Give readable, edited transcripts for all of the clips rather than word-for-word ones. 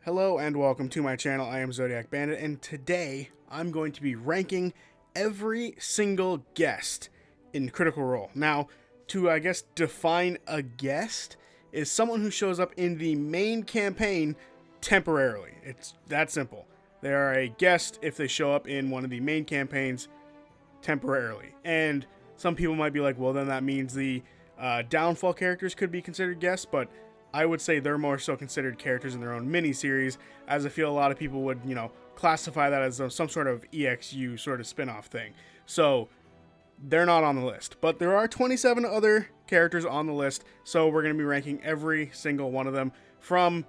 Hello and welcome to my channel. I am Zodiac Bandit, and today I'm going to be ranking every single guest in Critical Role. Now, to define a guest is someone who shows up in the main campaign temporarily. It's that simple. They are a guest if they show up in one of the main campaigns temporarily. And some people might be like, well, then that means the downfall characters could be considered guests, but I would say they're more so considered characters in their own mini-series, as I feel a lot of people would, classify that as some sort of EXU sort of spin-off thing. So they're not on the list. But there are 27 other characters on the list, so we're going to be ranking every single one of them from,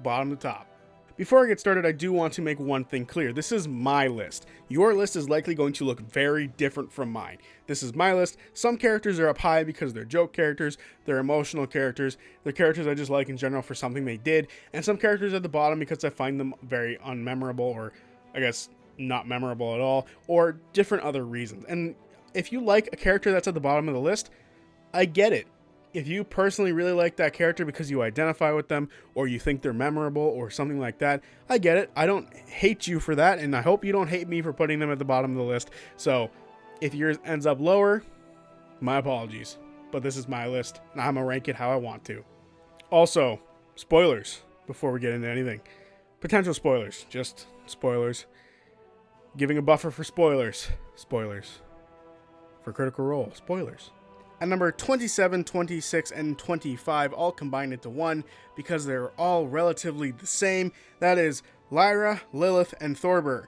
bottom to top. Before I get started, I do want to make one thing clear. This is my list. Your list is likely going to look very different from mine. This is my list. Some characters are up high because they're joke characters, they're emotional characters, they're characters I just like in general for something they did, and some characters at the bottom because I find them very unmemorable, or I guess not memorable at all, or different other reasons. And if you like a character that's at the bottom of the list, I get it. If you personally really like that character because you identify with them or you think they're memorable or something like that, I get it. I don't hate you for that, and I hope you don't hate me for putting them at the bottom of the list. So if yours ends up lower, my apologies. But this is my list, and I'm going to rank it how I want to. Also, spoilers before we get into anything. Potential spoilers. Just spoilers. Giving a buffer for spoilers. Spoilers. For Critical Role. Spoilers. At number 27, 26, and 25 all combined into one because they're all relatively the same. That is Lyra, Lilith, and Thorber.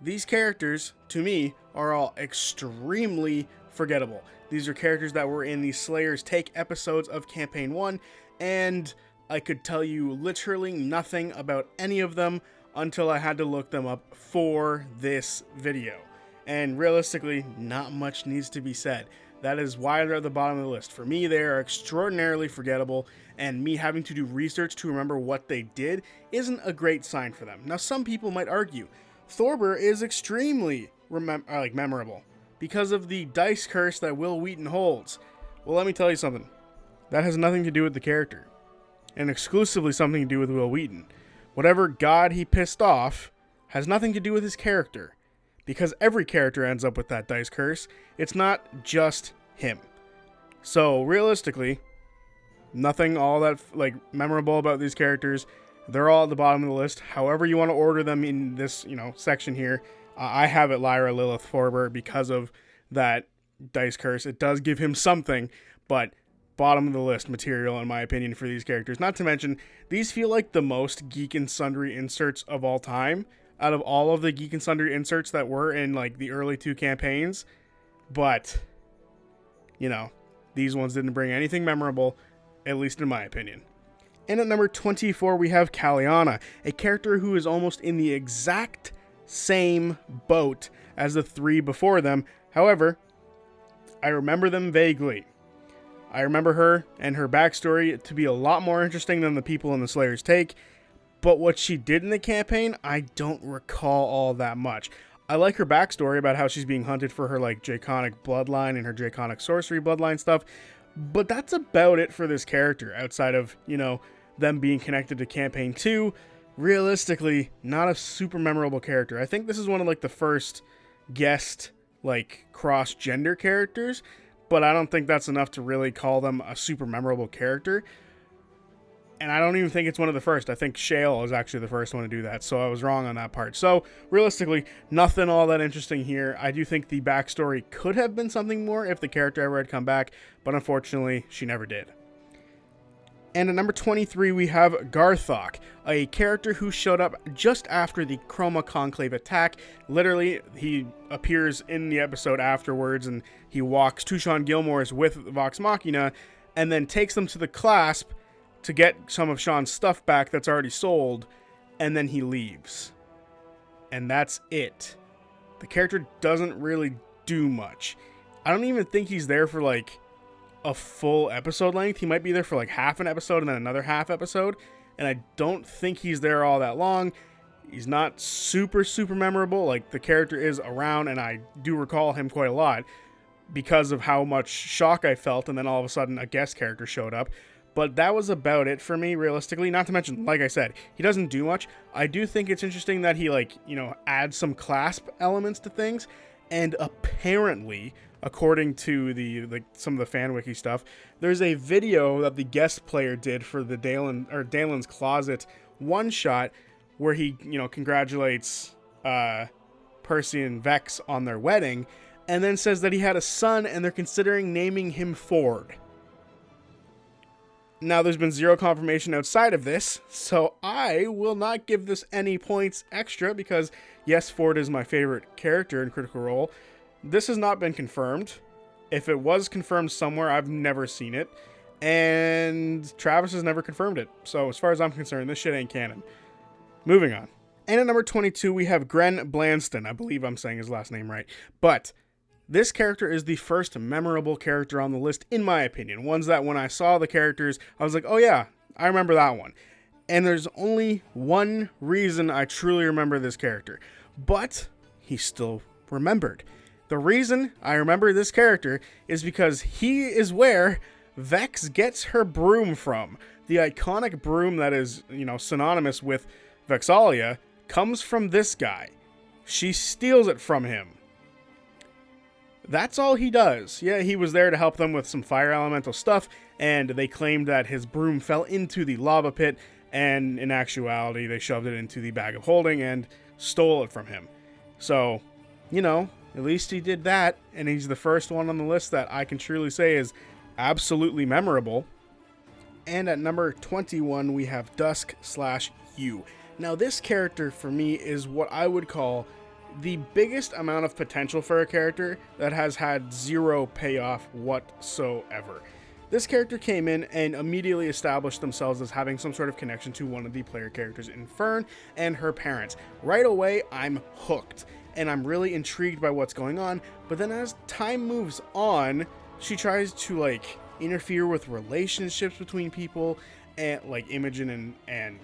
These characters, to me, are all extremely forgettable. These are characters that were in the Slayer's Take episodes of Campaign 1, and I could tell you literally nothing about any of them until I had to look them up for this video. And realistically, not much needs to be said. That is why they're at the bottom of the list. For me, they are extraordinarily forgettable, and me having to do research to remember what they did isn't a great sign for them. Now, some people might argue Thorber is extremely memorable because of the dice curse that Will Wheaton holds. Well, let me tell you something. That has nothing to do with the character, and exclusively something to do with Will Wheaton. Whatever god he pissed off has nothing to do with his character. Because every character ends up with that dice curse. It's not just him. So realistically, nothing all that memorable about these characters. They're all at the bottom of the list. However you want to order them in this section here. I have it Lyra, Lilith, Thorber because of that dice curse. It does give him something, but bottom of the list material in my opinion for these characters. Not to mention, these feel like the most Geek and Sundry inserts of all time. Out of all of the Geek and Sundry inserts that were in the early two campaigns. But, these ones didn't bring anything memorable, at least in my opinion. And at number 24, we have Kaliana, a character who is almost in the exact same boat as the three before them. However, I remember them vaguely. I remember her and her backstory to be a lot more interesting than the people in the Slayer's Take. But what she did in the campaign, I don't recall all that much. I like her backstory about how she's being hunted for her draconic bloodline and her draconic sorcery bloodline stuff. But that's about it for this character outside of, them being connected to campaign 2. Realistically, not a super memorable character. I think this is one of the first guest cross-gender characters. But I don't think that's enough to really call them a super memorable character. And I don't even think it's one of the first. I think Shale is actually the first one to do that. So I was wrong on that part. So realistically, nothing all that interesting here. I do think the backstory could have been something more if the character ever had come back. But unfortunately, she never did. And at number 23, we have Garthok, a character who showed up just after the Chroma Conclave attack. Literally, he appears in the episode afterwards, and he walks to Sean Gilmore's with Vox Machina, and then takes them to the Clasp to get some of Sean's stuff back that's already sold, and then he leaves. And that's it. The character doesn't really do much. I don't even think he's there for a full episode length. He might be there for half an episode and then another half episode, and I don't think he's there all that long. He's not super memorable. The character is around, and I do recall him quite a lot because of how much shock I felt, and then all of a sudden a guest character showed up. But that was about it for me, realistically. Not to mention, like I said, he doesn't do much. I do think it's interesting that he, like, you know, adds some clasp elements to things. And apparently, according to the some of the fan wiki stuff, there's a video that the guest player did for the Dalen's Closet one shot where he, you know, congratulates Percy and Vex on their wedding, and then says that he had a son and they're considering naming him Ford. Now, there's been zero confirmation outside of this, so I will not give this any points extra because, yes, Ford is my favorite character in Critical Role. This has not been confirmed. If it was confirmed somewhere, I've never seen it. And Travis has never confirmed it. So, as far as I'm concerned, this shit ain't canon. Moving on. And at number 22, we have Gren Blanston. I believe I'm saying his last name right. But this character is the first memorable character on the list, in my opinion. Ones that when I saw the characters, I was like, oh yeah, I remember that one. And there's only one reason I truly remember this character. But he's still remembered. The reason I remember this character is because he is where Vex gets her broom from. The iconic broom that is, you know, synonymous with Vexalia comes from this guy. She steals it from him. That's all he does. Yeah, he was there to help them with some fire elemental stuff, and they claimed that his broom fell into the lava pit, and in actuality, they shoved it into the bag of holding and stole it from him. So, you know, at least he did that, and he's the first one on the list that I can truly say is absolutely memorable. And at number 21, we have Dusk/You. Now, this character, for me, is what I would call the biggest amount of potential for a character that has had zero payoff whatsoever. This character came in and immediately established themselves as having some sort of connection to one of the player characters in Fern and her parents. Right away, I'm hooked, and I'm really intrigued by what's going on, but then as time moves on, she tries to, like, interfere with relationships between people, and, like, Imogen and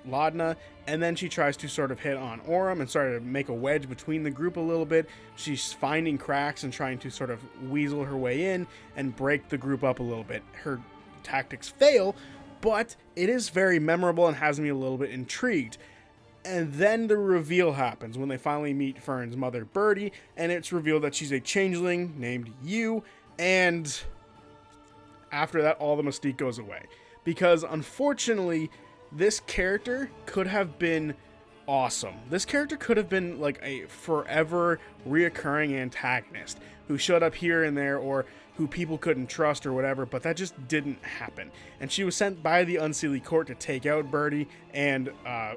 Laudna, and then she tries to sort of hit on Orym and sort of make a wedge between the group a little bit. She's finding cracks and trying to sort of weasel her way in and break the group up a little bit. Her tactics fail, but it is very memorable and has me a little bit intrigued. And then the reveal happens when they finally meet Fern's mother, Birdie, and it's revealed that she's a changeling named You, and after that, all the mystique goes away. Because, unfortunately, this character could have been awesome. This character could have been, like, a forever reoccurring antagonist who showed up here and there, or who people couldn't trust or whatever, but that just didn't happen. And she was sent by the Unseelie Court to take out Birdie and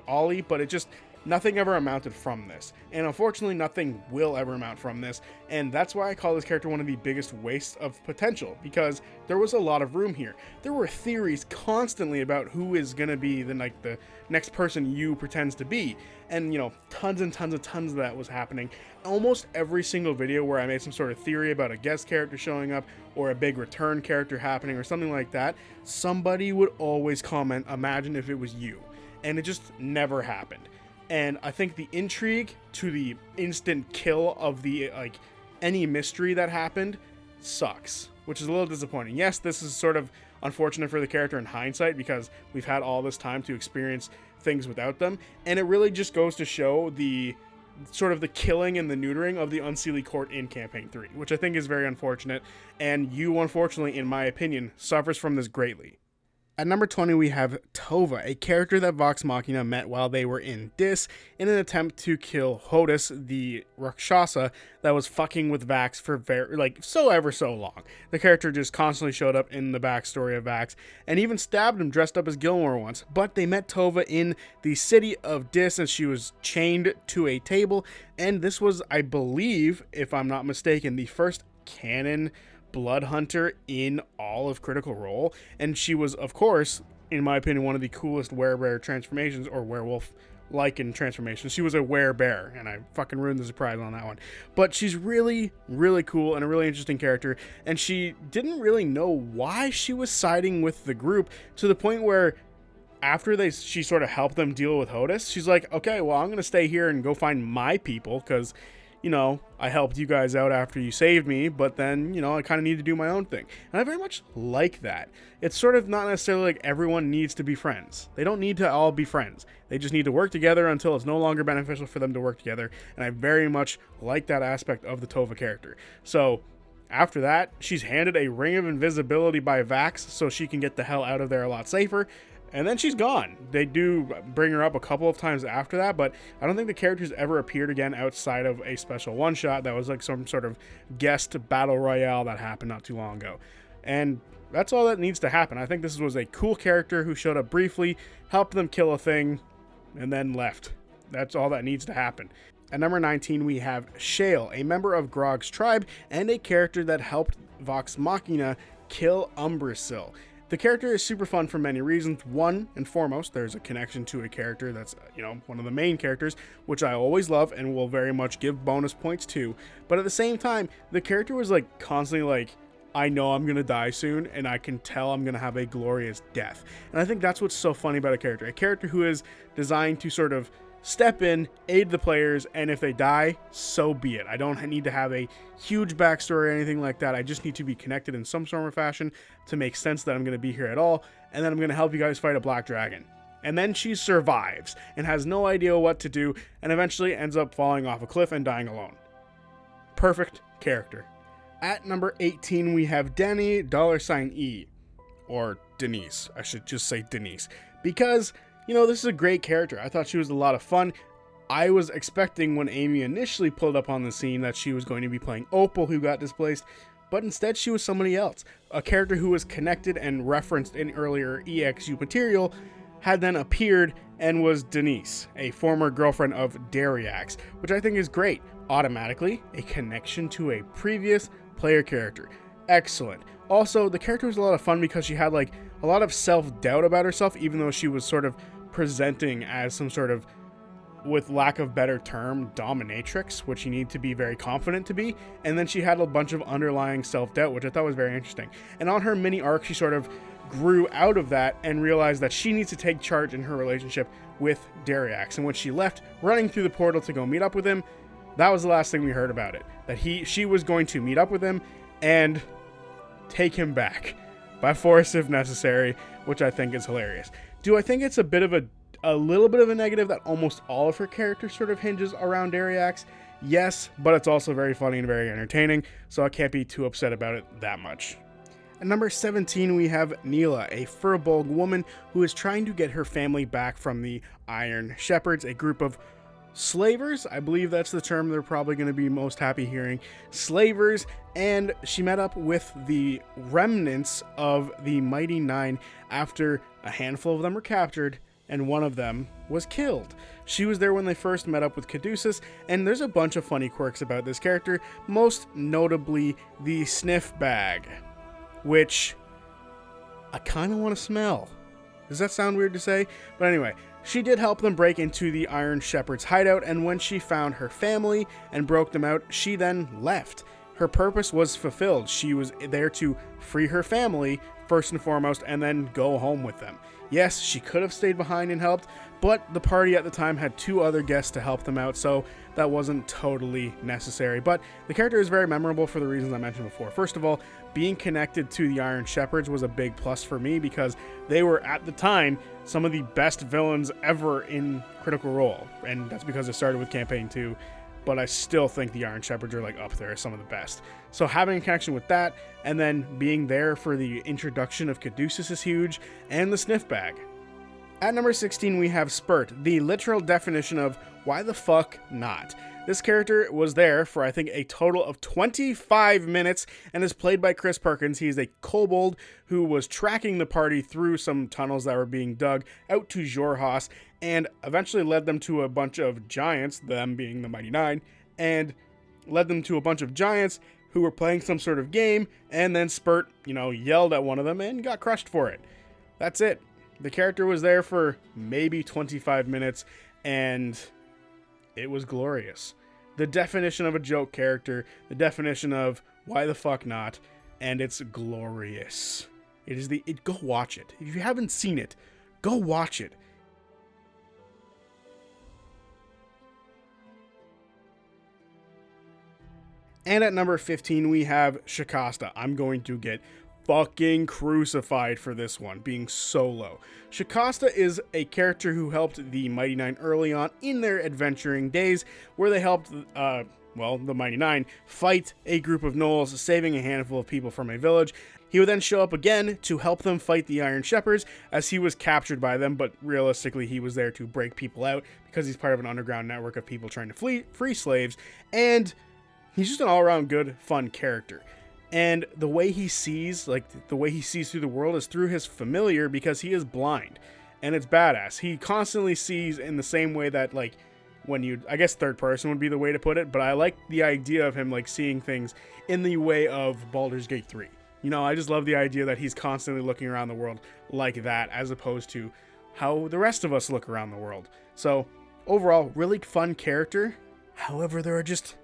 Ollie, but it just, nothing ever amounted from this. And unfortunately, nothing will ever amount from this. And that's why I call this character one of the biggest wastes of potential, because there was a lot of room here. There were theories constantly about who is going to be the next person You pretends to be. And, you know, tons and tons and tons of that was happening. Almost every single video where I made some sort of theory about a guest character showing up or a big return character happening or something like that, somebody would always comment, imagine if it was You. And it just never happened. And I think the intrigue to the instant kill of the, like, any mystery that happened sucks, which is a little disappointing. Yes, this is sort of unfortunate for the character in hindsight because we've had all this time to experience things without them. And it really just goes to show the sort of the killing and the neutering of the Unseelie Court in Campaign 3, which I think is very unfortunate. And You, unfortunately, in my opinion, suffers from this greatly. At number 20, we have Tova, a character that Vox Machina met while they were in Dis in an attempt to kill Hodis, the Rakshasa that was fucking with Vax for so ever so long. The character just constantly showed up in the backstory of Vax and even stabbed him dressed up as Gilmore once. But they met Tova in the city of Dis and she was chained to a table. And this was, I believe, if I'm not mistaken, the first canon blood hunter in all of Critical Role, and she was, of course, in my opinion, one of the coolest werebear transformations, or werewolf-like in transformations. She was a werebear, and I fucking ruined the surprise on that one. But she's really, really cool and a really interesting character, and she didn't really know why she was siding with the group, to the point where after she sort of helped them deal with Hodis, she's like, okay, well, I'm going to stay here and go find my people, because, you know, I helped you guys out after you saved me, but then, you know, I kind of need to do my own thing. And I very much like that. It's sort of not necessarily like everyone needs to be friends. They don't need to all be friends. They just need to work together until it's no longer beneficial for them to work together. And I very much like that aspect of the Tova character. So after that, she's handed a ring of invisibility by Vax so she can get the hell out of there a lot safer. And then she's gone. They do bring her up a couple of times after that, but I don't think the character's ever appeared again outside of a special one-shot that was like some sort of guest battle royale that happened not too long ago. And that's all that needs to happen. I think this was a cool character who showed up briefly, helped them kill a thing, and then left. That's all that needs to happen. At number 19, we have Shale, a member of Grog's tribe and a character that helped Vox Machina kill Umbrasyl. The character is super fun for many reasons. One and foremost, there's a connection to a character that's, you know, one of the main characters, which I always love and will very much give bonus points to. But at the same time, the character was like constantly like, I know I'm going to die soon, and I can tell I'm going to have a glorious death. And I think that's what's so funny about a character who is designed to sort of step in, aid the players, and if they die, so be it. I don't need to have a huge backstory or anything like that. I just need to be connected in some sort of fashion to make sense that I'm going to be here at all, and then I'm going to help you guys fight a black dragon. And then she survives and has no idea what to do, and eventually ends up falling off a cliff and dying alone. Perfect character. At number 18, we have Denny $E, or Denise. I should just say Denise, because you know, this is a great character. I thought she was a lot of fun. I was expecting when Amy initially pulled up on the scene that she was going to be playing Opal, who got displaced, but instead she was somebody else. A character who was connected and referenced in earlier EXU material had then appeared and was Denise, a former girlfriend of Dariax, which I think is great. Automatically, a connection to a previous player character. Excellent. Also, the character was a lot of fun because she had like a lot of self-doubt about herself, even though she was sort of presenting as some sort of, with lack of better term, dominatrix, which you need to be very confident to be. And then she had a bunch of underlying self-doubt, which I thought was very interesting. And on her mini arc, she sort of grew out of that and realized that she needs to take charge in her relationship with Dariax. And when she left, running through the portal to go meet up with him, that was the last thing we heard about it. That she was going to meet up with him and take him back by force if necessary, which I think is hilarious. Do I think it's a little bit of a negative that almost all of her character sort of hinges around Dariax? Yes, but it's also very funny and very entertaining, so I can't be too upset about it that much. At number 17, we have Neela, a Furbolg woman who is trying to get her family back from the Iron Shepherds, a group of slavers. I believe that's the term they're probably going to be most happy hearing. Slavers, and she met up with the remnants of the Mighty Nine after a handful of them were captured and one of them was killed. She was there when they first met up with Caduceus, and there's a bunch of funny quirks about this character, most notably the sniff bag, which I kind of want to smell. Does that sound weird to say? But anyway, she did help them break into the Iron Shepherd's hideout, and when she found her family and broke them out, she then left. Her purpose was fulfilled. She was there to free her family, first and foremost, and then go home with them. Yes, she could have stayed behind and helped, but the party at the time had 2 other guests to help them out, so that wasn't totally necessary. But the character is very memorable for the reasons I mentioned before. First of all, being connected to the Iron Shepherds was a big plus for me because they were, at the time, some of the best villains ever in Critical Role, and that's because it started with Campaign 2, but I still think the Iron Shepherds are like up there as some of the best. So having a connection with that, and then being there for the introduction of Caduceus is huge, and the sniff bag. At number 16, we have Spurt, the literal definition of why the fuck not. This character was there for, I think, a total of 25 minutes and is played by Chris Perkins. He is a kobold who was tracking the party through some tunnels that were being dug out to Xhorhas and eventually led them to a bunch of giants, them being the Mighty Nine, and led them to a bunch of giants who were playing some sort of game, and then Spurt, yelled at one of them and got crushed for it. That's it. The character was there for maybe 25 minutes, and it was glorious. The definition of a joke character, the definition of why the fuck not, and it's glorious. Go watch it. If you haven't seen it, go watch it. And at number 15, we have Shikasta. I'm going to get fucking crucified for this one, being so low. Shikasta is a character who helped the Mighty Nine early on in their adventuring days, where they helped, the Mighty Nine fight a group of gnolls, saving a handful of people from a village. He would then show up again to help them fight the Iron Shepherds, as he was captured by them, but realistically he was there to break people out, because he's part of an underground network of people trying to free slaves, and he's just an all-around good, fun character. And the way he sees, through the world is through his familiar, because he is blind. And it's badass. He constantly sees in the same way that, I guess third person would be the way to put it, but I like the idea of him, seeing things in the way of Baldur's Gate 3. I just love the idea that he's constantly looking around the world like that, as opposed to how the rest of us look around the world. So, overall, really fun character. However, there are just,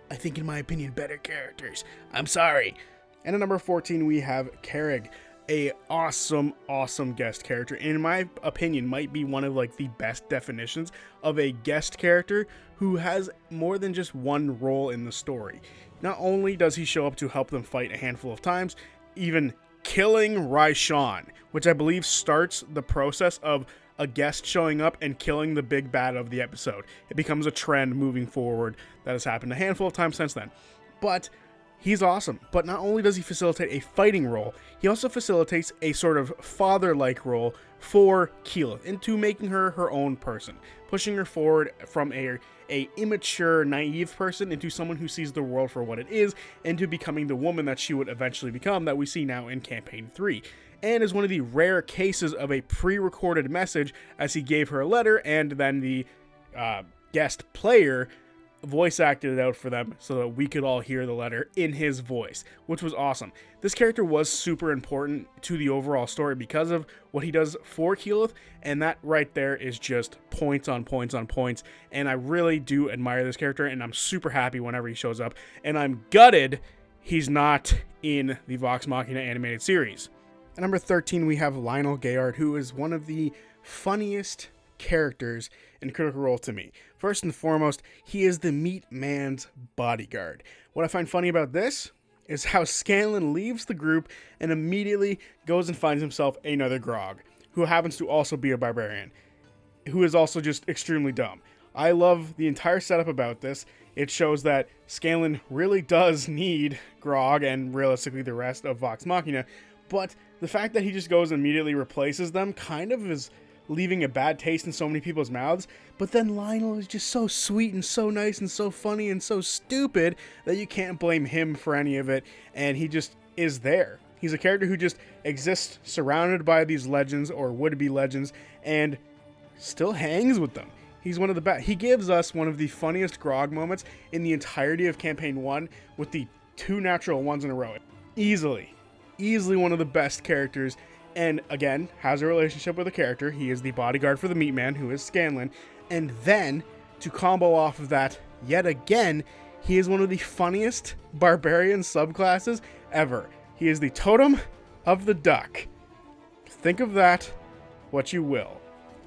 I think in my opinion, better characters. I'm sorry. And at number 14, we have Carrig, a awesome guest character. In my opinion, might be one of the best definitions of a guest character who has more than just one role in the story. Not only does he show up to help them fight a handful of times, even killing Raishan, which I believe starts the process of a guest showing up and killing the big bad of the episode. It becomes a trend moving forward that has happened a handful of times since then. But he's awesome. But not only does he facilitate a fighting role, he also facilitates a sort of father-like role for Keyleth into making her her own person, pushing her forward from a immature, naive person into someone who sees the world for what it is, into becoming the woman that she would eventually become, that we see now in Campaign 3. And is one of the rare cases of a pre-recorded message, as he gave her a letter, and then the guest player voice acted it out for them so that we could all hear the letter in his voice, which was awesome. This character was super important to the overall story because of what he does for Keyleth, and that right there is just points on points on points, and I really do admire this character, and I'm super happy whenever he shows up, and I'm gutted he's not in the Vox Machina animated series. At number 13, we have Lionel Gayard, who is one of the funniest characters in Critical Role to me. First and foremost, he is the meat man's bodyguard. What I find funny about this is how Scanlan leaves the group and immediately goes and finds himself another Grog, who happens to also be a barbarian, who is also just extremely dumb. I love the entire setup about this. It shows that Scanlan really does need Grog and realistically the rest of Vox Machina, but the fact that he just goes and immediately replaces them kind of is leaving a bad taste in so many people's mouths. But then Lionel is just so sweet and so nice and so funny and so stupid that you can't blame him for any of it, and he just is there. He's a character who just exists surrounded by these legends or would-be legends and still hangs with them. He's one of the best. He gives us one of the funniest Grog moments in the entirety of Campaign 1 with the 2 natural ones in a row. Easily one of the best characters, and again, has a relationship with a character. He is the bodyguard for the meat man, who is Scanlan, and then, to combo off of that yet again, he is one of the funniest barbarian subclasses ever. He is the totem of the duck. Think of that what you will.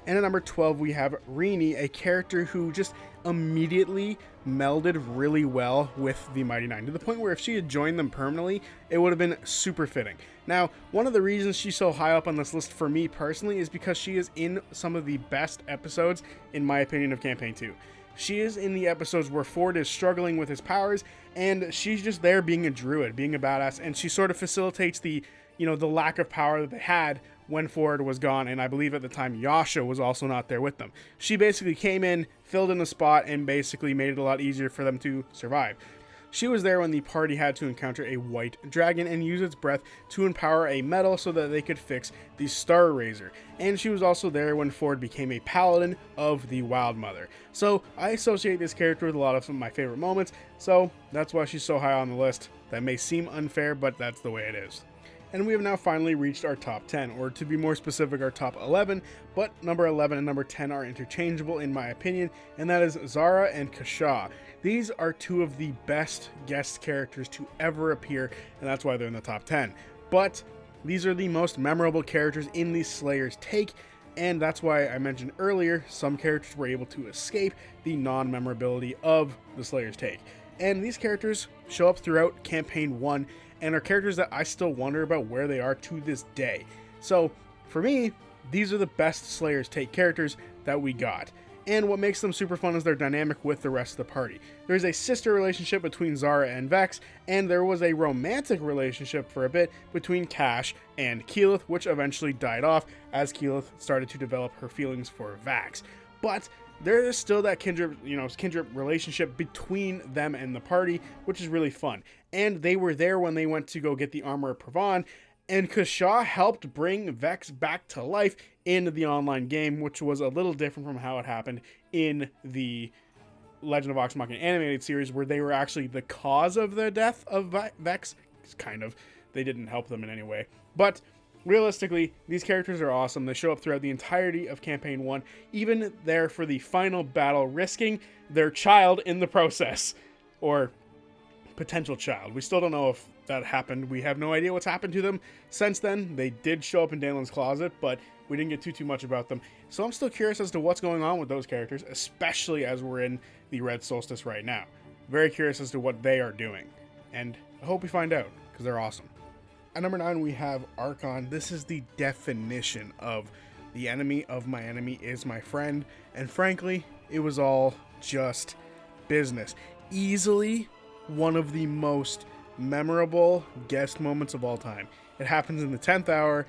And at number 12, we have Rime, a character who just immediately melded really well with the Mighty Nine, to the point where if she had joined them permanently, it would have been super fitting. Now, one of the reasons she's so high up on this list for me personally is because she is in some of the best episodes, in my opinion, of Campaign 2. She is in the episodes where Ford is struggling with his powers, and she's just there being a druid, being a badass, and she sort of facilitates the lack of power that they had when Ford was gone, and I believe at the time Yasha was also not there with them. She basically came in, filled in a spot, and basically made it a lot easier for them to survive. She was there when the party had to encounter a white dragon and use its breath to empower a metal so that they could fix the Star Razor. And she was also there when Ford became a paladin of the Wild Mother. So I associate this character with a lot of some of my favorite moments, so that's why she's so high on the list. That may seem unfair, but that's the way it is. And we have now finally reached our top 10, or to be more specific, our top 11, but number 11 and number 10 are interchangeable in my opinion, and that is Zara and Kasha. These are two of the best guest characters to ever appear, and that's why they're in the top 10. But these are the most memorable characters in the Slayer's Take, and that's why I mentioned earlier, some characters were able to escape the non-memorability of the Slayer's Take. And these characters show up throughout Campaign 1 and are characters that I still wonder about where they are to this day. So, for me, these are the best Slayer's Take characters that we got. And what makes them super fun is their dynamic with the rest of the party. There's a sister relationship between Zara and Vex, and there was a romantic relationship for a bit between Cash and Keyleth, which eventually died off as Keyleth started to develop her feelings for Vax. But there is still that kindred relationship between them and the party, which is really fun. And they were there when they went to go get the armor of Pravon, and Kashaw helped bring Vex back to life in the online game, which was a little different from how it happened in the Legend of Vox Machina animated series, where they were actually the cause of the death of Vex. Kind of. They didn't help them in any way. But realistically, these characters are awesome. They show up throughout the entirety of Campaign 1, even there for the final battle, risking their child in the process. Or potential child. We still don't know if that happened. We have no idea what's happened to them since then. They did show up in Dalen's closet, but we didn't get too much about them. So I'm still curious as to what's going on with those characters, especially as we're in the Red Solstice right now. Very curious as to what they are doing. And I hope we find out, because they're awesome. At number 9, we have Archon. This is the definition of the enemy of my enemy is my friend. And frankly, it was all just business. Easily one of the most memorable guest moments of all time. It happens in the 10th hour,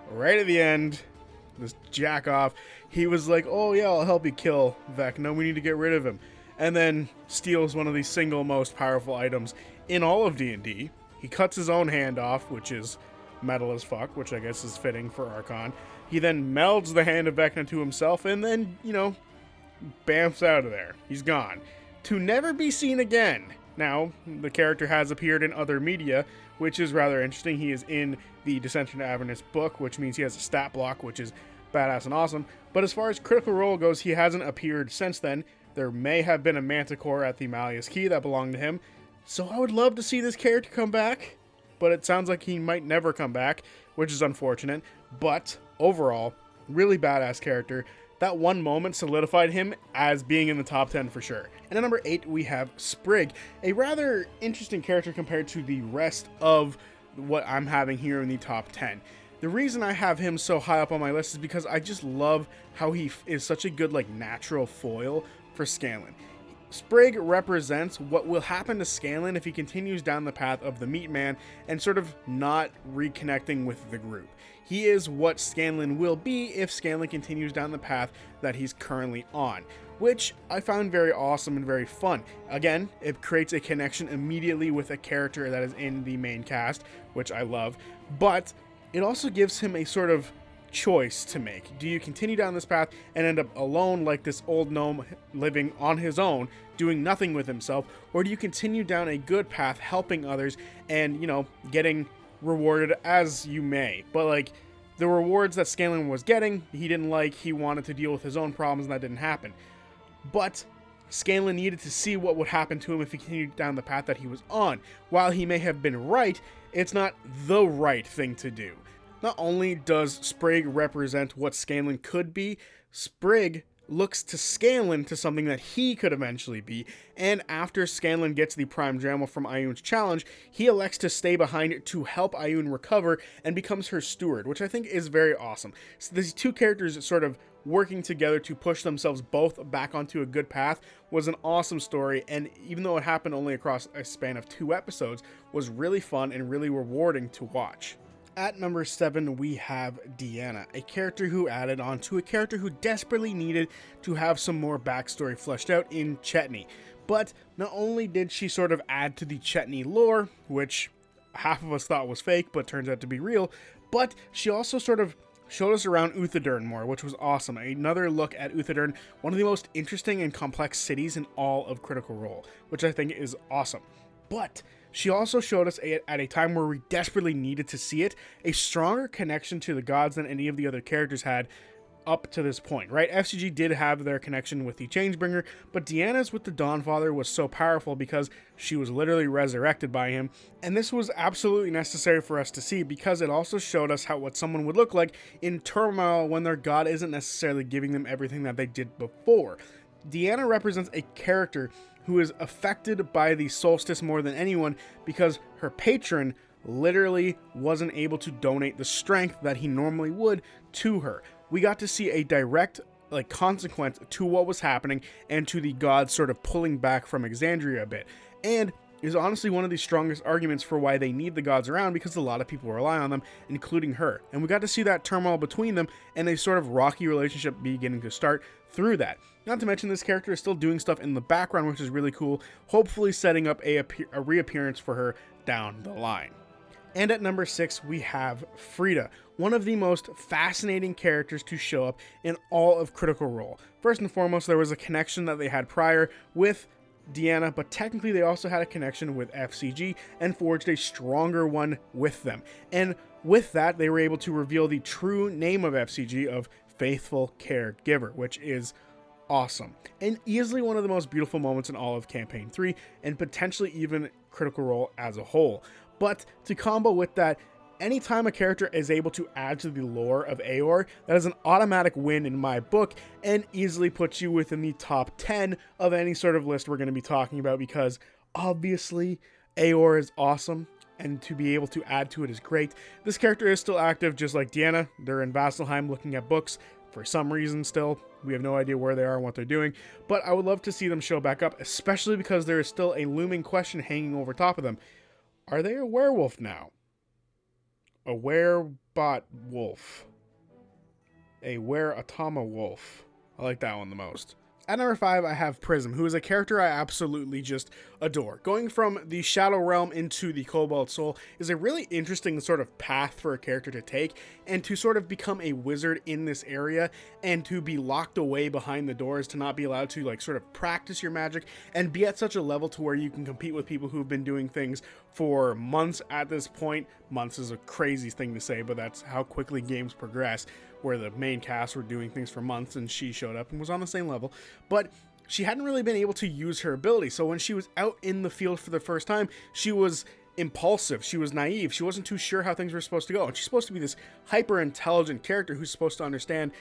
right at the end. This jack off, he was like, oh yeah, I'll help you kill Vecna, we need to get rid of him. And then steals one of the single most powerful items in all of D&D. He cuts his own hand off, which is metal as fuck, which I guess is fitting for Archon. He then melds the hand of Vecna to himself and then, bamfs out of there. He's gone. To never be seen again. Now, the character has appeared in other media, which is rather interesting. He is in the Dissension to Avernus book, which means he has a stat block, which is badass and awesome. But as far as Critical Role goes, he hasn't appeared since then. There may have been a Manticore at the Malleus Key that belonged to him. So I would love to see this character come back, but it sounds like he might never come back, which is unfortunate. But overall, really badass character. That one moment solidified him as being in the top 10 for sure. And at number 8, we have Sprig, a rather interesting character compared to the rest of what I'm having here in the top 10. The reason I have him so high up on my list is because I just love how he is such a good natural foil for Scanlan. Sprig represents what will happen to Scanlan if he continues down the path of the Meat Man and sort of not reconnecting with the group. He is what Scanlan will be if Scanlan continues down the path that he's currently on, which I found very awesome and very fun. Again, it creates a connection immediately with a character that is in the main cast, which I love, but it also gives him a sort of choice to make. Do you continue down this path and end up alone like this old gnome living on his own, doing nothing with himself, or do you continue down a good path, helping others and, getting rewarded as you may? But the rewards that Scanlan was getting, he didn't like. He wanted to deal with his own problems, and that didn't happen. But Scanlan needed to see what would happen to him if he continued down the path that he was on. While he may have been right, it's not the right thing to do. Not only does Sprig represent what Scanlan could be, Sprig looks to Scanlan to something that he could eventually be, and after Scanlan gets the Prime Drama from Ioun's challenge, he elects to stay behind to help Ioun recover and becomes her steward, which I think is very awesome. So these two characters sort of working together to push themselves both back onto a good path was an awesome story, and even though it happened only across a span of 2 episodes, was really fun and really rewarding to watch. At number 7, we have Deanna, a character who added on to a character who desperately needed to have some more backstory fleshed out in Chetney. But not only did she sort of add to the Chetney lore, which half of us thought was fake but turns out to be real, but she also sort of showed us around Uthadurn more, which was awesome. Another look at Uthadurn, one of the most interesting and complex cities in all of Critical Role, which I think is awesome. But she also showed us, at a time where we desperately needed to see it, a stronger connection to the gods than any of the other characters had up to this point, right? FCG did have their connection with the Changebringer, but Deanna's with the Dawnfather was so powerful because she was literally resurrected by him, and this was absolutely necessary for us to see because it also showed us what someone would look like in turmoil when their god isn't necessarily giving them everything that they did before. Deanna represents a character who is affected by the solstice more than anyone because her patron literally wasn't able to donate the strength that he normally would to her. We got to see a direct consequence to what was happening and to the gods sort of pulling back from Exandria a bit. And is honestly one of the strongest arguments for why they need the gods around, because a lot of people rely on them, including her. And we got to see that turmoil between them and a sort of rocky relationship beginning to start through that. Not to mention this character is still doing stuff in the background, which is really cool, hopefully setting up a reappearance for her down the line. And at number 6, we have Frida, one of the most fascinating characters to show up in all of Critical Role. First and foremost, there was a connection that they had prior with Deanna, but technically they also had a connection with FCG and forged a stronger one with them. And with that, they were able to reveal the true name of FCG of Faithful Caregiver, which is awesome. And easily one of the most beautiful moments in all of Campaign 3, and potentially even Critical Role as a whole. But to combo with that, anytime a character is able to add to the lore of Eor, that is an automatic win in my book, and easily puts you within the top 10 of any sort of list we're going to be talking about, because obviously Eor is awesome, and to be able to add to it is great. This character is still active, just like Deanna. They're in Vasselheim looking at books for some reason still. We have no idea where they are and what they're doing, but I would love to see them show back up, especially because there is still a looming question hanging over top of them. Are they a werewolf now? A werebot wolf. A were-atama wolf. I like that one the most. At number 5, I have Prism, who is a character I absolutely just adore. Going from the Shadow Realm into the Cobalt Soul is a really interesting sort of path for a character to take, and to sort of become a wizard in this area, and to be locked away behind the doors, to not be allowed to sort of practice your magic, and be at such a level to where you can compete with people who've been doing things for months at this point. Months is a crazy thing to say, but that's how quickly games progress, where the main cast were doing things for months and she showed up and was on the same level. But she hadn't really been able to use her ability. So when she was out in the field for the first time, she was impulsive, she was naive, she wasn't too sure how things were supposed to go. And she's supposed to be this hyper intelligent character who's supposed to understand,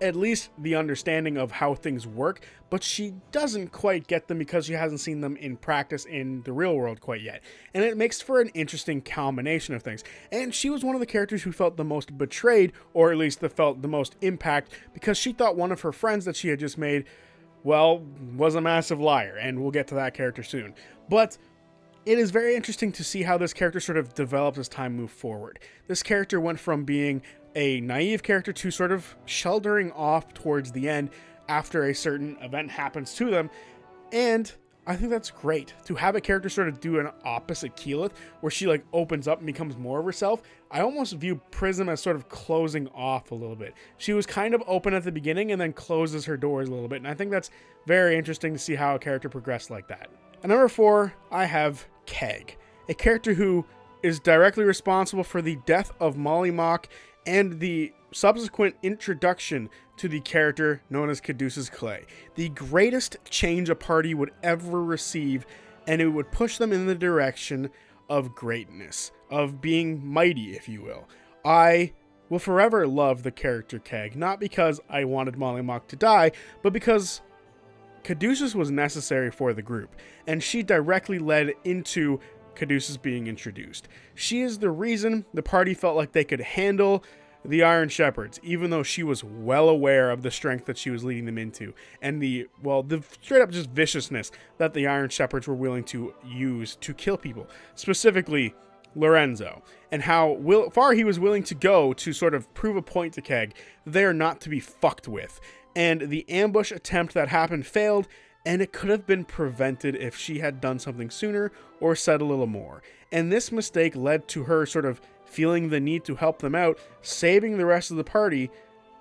at least the understanding of how things work, but she doesn't quite get them because she hasn't seen them in practice in the real world quite yet. And it makes for an interesting combination of things. And she was one of the characters who felt the most betrayed, or at least that felt the most impact, because she thought one of her friends that she had just made, was a massive liar, and we'll get to that character soon. But it is very interesting to see how this character sort of develops as time moved forward. This character went from being a naive character to sort of sheltering off towards the end after a certain event happens to them, and I think that's great. To have a character sort of do an opposite Keyleth, where she opens up and becomes more of herself. I almost view Prism as sort of closing off a little bit. She was kind of open at the beginning and then closes her doors a little bit, and I think that's very interesting to see how a character progressed like that. At number 4, I have Keg, a character who is directly responsible for the death of Molly Mock and the subsequent introduction to the character known as Caduceus Clay. The greatest change a party would ever receive, and it would push them in the direction of greatness, of being mighty, if you will. I will forever love the character Keg, not because I wanted Molly Mock to die, but because Caduceus was necessary for the group, and she directly led into Caduceus being introduced. She is the reason the party felt like they could handle the Iron Shepherds, even though she was well aware of the strength that she was leading them into, and the straight up just viciousness that the Iron Shepherds were willing to use to kill people, specifically Lorenzo, and how far he was willing to go to sort of prove a point to Keg they are not to be fucked with. And the ambush attempt that happened failed, and it could have been prevented if she had done something sooner or said a little more. And this mistake led to her sort of feeling the need to help them out, saving the rest of the party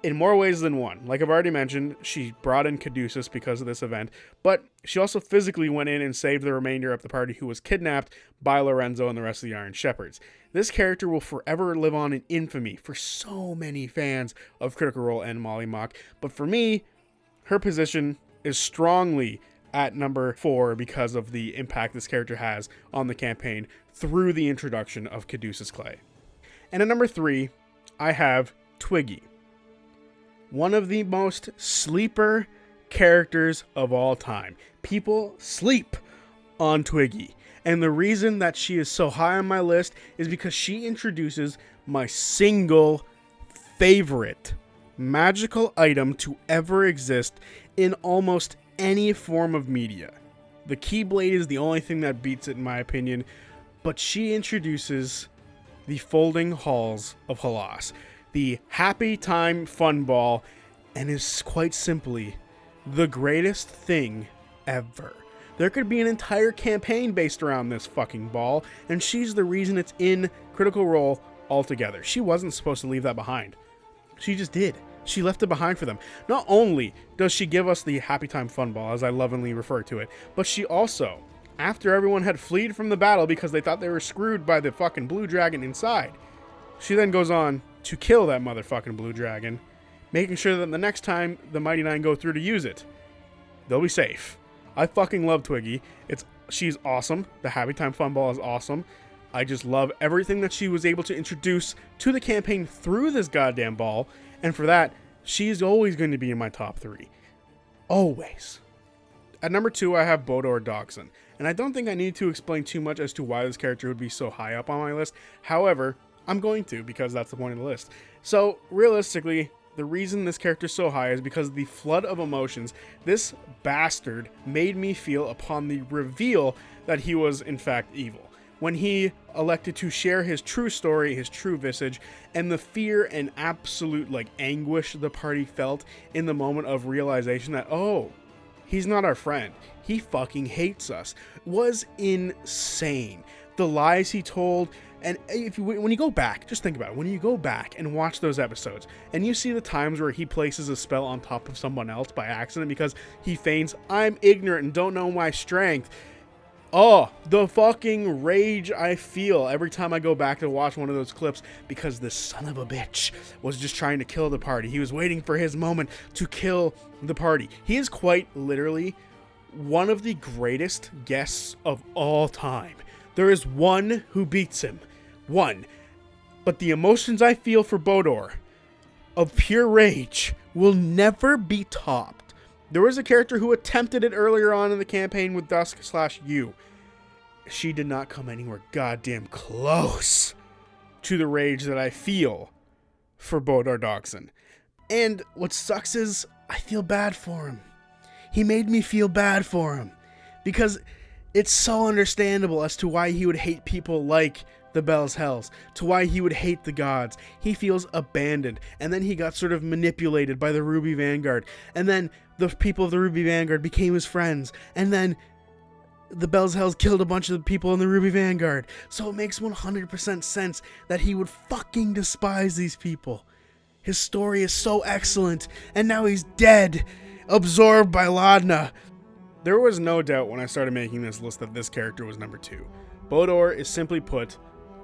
in more ways than one. Like I've already mentioned, she brought in Caduceus because of this event, but she also physically went in and saved the remainder of the party who was kidnapped by Lorenzo and the rest of the Iron Shepherds. This character will forever live on in infamy for so many fans of Critical Role and Molly Mock, but for me, her position is strongly at number 4 because of the impact this character has on the campaign through the introduction of Caduceus Clay. And at number 3, I have Twiggy. One of the most sleeper characters of all time. People sleep on Twiggy. And the reason that she is so high on my list is because she introduces my single favorite magical item to ever exist in almost any form of media. The Keyblade is the only thing that beats it in my opinion, but she introduces the Folding Halls of Halas, the Happy Time Fun Ball, and is quite simply the greatest thing ever. There could be an entire campaign based around this fucking ball, and she's the reason it's in Critical Role altogether. She wasn't supposed to leave that behind. She just did. She left it behind for them. Not only does she give us the Happy Time Fun Ball, as I lovingly refer to it, but she also, after everyone had fled from the battle because they thought they were screwed by the fucking blue dragon inside, she then goes on to kill that motherfucking blue dragon, making sure that the next time the Mighty Nine go through to use it, they'll be safe. I fucking love Twiggy. She's awesome. The Happy Time Fun Ball is awesome. I just love everything that she was able to introduce to the campaign through this goddamn ball. And for that, she's always going to be in my top 3. Always. At number 2, I have Bodor Dogson. And I don't think I need to explain too much as to why this character would be so high up on my list. However, I'm going to, because that's the point of the list. So, realistically, the reason this character is so high is because of the flood of emotions this bastard made me feel upon the reveal that he was in fact evil. When he elected to share his true story, his true visage, and the fear and absolute anguish the party felt in the moment of realization that, oh, he's not our friend. He fucking hates us. Was insane. The lies he told. And when you go back, just think about it. When you go back and watch those episodes, and you see the times where he places a spell on top of someone else by accident because he feigns, I'm ignorant and don't know my strength. Oh, the fucking rage I feel every time I go back to watch one of those clips because this son of a bitch was just trying to kill the party. He was waiting for his moment to kill the party. He is quite literally one of the greatest guests of all time. There is one who beats him. One. But the emotions I feel for Bodor of pure rage will never be topped. There was a character who attempted it earlier on in the campaign with Dusk/You. She did not come anywhere goddamn close to the rage that I feel for Bodor Dogson. And what sucks is I feel bad for him. He made me feel bad for him. Because it's so understandable as to why he would hate people like the Bell's Hells, to why he would hate the gods. He feels abandoned, and then he got sort of manipulated by the Ruby Vanguard, and then the people of the Ruby Vanguard became his friends, and then the Bell's Hells killed a bunch of the people in the Ruby Vanguard. So it makes 100% sense that he would fucking despise these people. His story is so excellent, and now he's dead, absorbed by Laudna. There was no doubt when I started making this list that this character was number 2. Bodor is, simply put,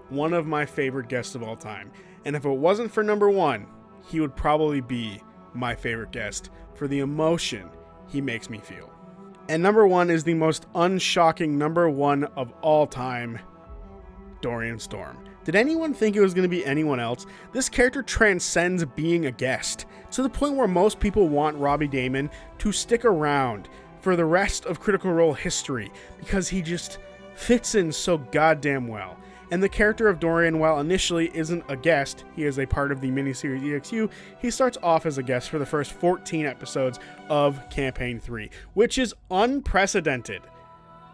one of my favorite guests of all time. And if it wasn't for number 1, he would probably be my favorite guest for the emotion he makes me feel. And number 1 is the most unshocking number 1 of all time, Dorian Storm. Did anyone think it was going to be anyone else? This character transcends being a guest, to the point where most people want Robbie Daymond to stick around for the rest of Critical Role history, because he just fits in so goddamn well. And the character of Dorian, while initially isn't a guest, he is a part of the miniseries EXU, he starts off as a guest for the first 14 episodes of Campaign 3, which is unprecedented.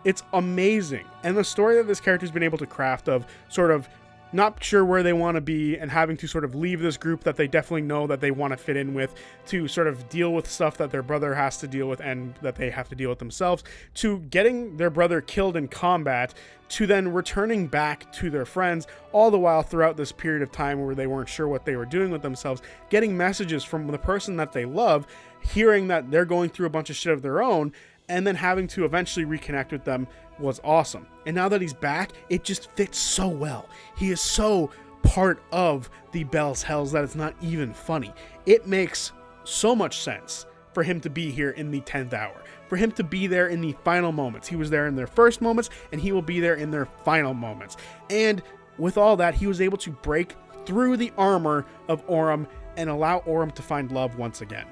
It's amazing. And the story that this character's been able to craft of sort of not sure where they want to be and having to sort of leave this group that they definitely know that they want to fit in with, to sort of deal with stuff that their brother has to deal with and that they have to deal with themselves, to getting their brother killed in combat, to then returning back to their friends, all the while throughout this period of time where they weren't sure what they were doing with themselves, getting messages from the person that they love, hearing that they're going through a bunch of shit of their own, and then having to eventually reconnect with them was awesome. And now that he's back, it just fits so well. He is so part of the Bell's Hells that it's not even funny. It makes so much sense for him to be here in the 10th hour, for him to be there in the final moments. He was there in their first moments, and he will be there in their final moments. And with all that, he was able to break through the armor of Orym and allow Orym to find love once again.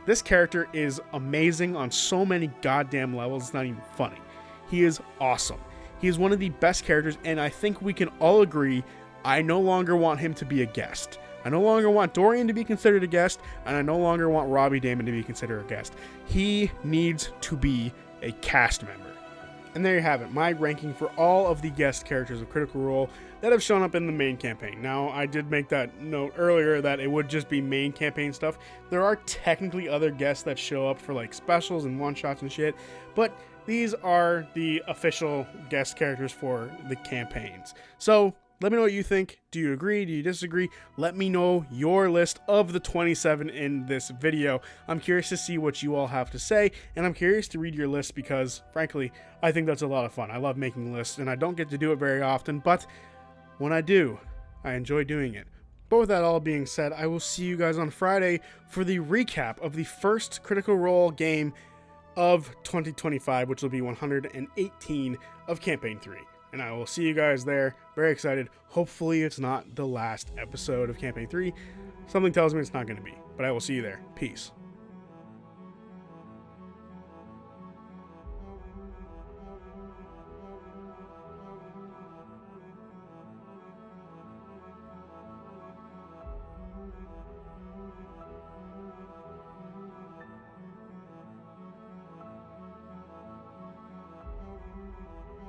This character is amazing on so many goddamn levels, it's not even funny. He is awesome. He is one of the best characters, and I think we can all agree I no longer want him to be a guest. I no longer want Dorian to be considered a guest, and I no longer want Robbie Daymond to be considered a guest. He needs to be a cast member. And there you have it, my ranking for all of the guest characters of Critical Role that have shown up in the main campaign. Now, I did make that note earlier that it would just be main campaign stuff. There are technically other guests that show up for like specials and one-shots and shit, but these are the official guest characters for the campaigns. So, let me know what you think. Do you agree? Do you disagree? Let me know your list of the 27 in this video. I'm curious to see what you all have to say, and I'm curious to read your list because, frankly, I think that's a lot of fun. I love making lists, and I don't get to do it very often, but when I do, I enjoy doing it. But with that all being said, I will see you guys on Friday for the recap of the first Critical Role game of 2025, which will be 118 of Campaign 3. And I will see you guys there. Very excited. Hopefully it's not the last episode of Campaign 3. Something tells me it's not going to be. But I will see you there. Peace.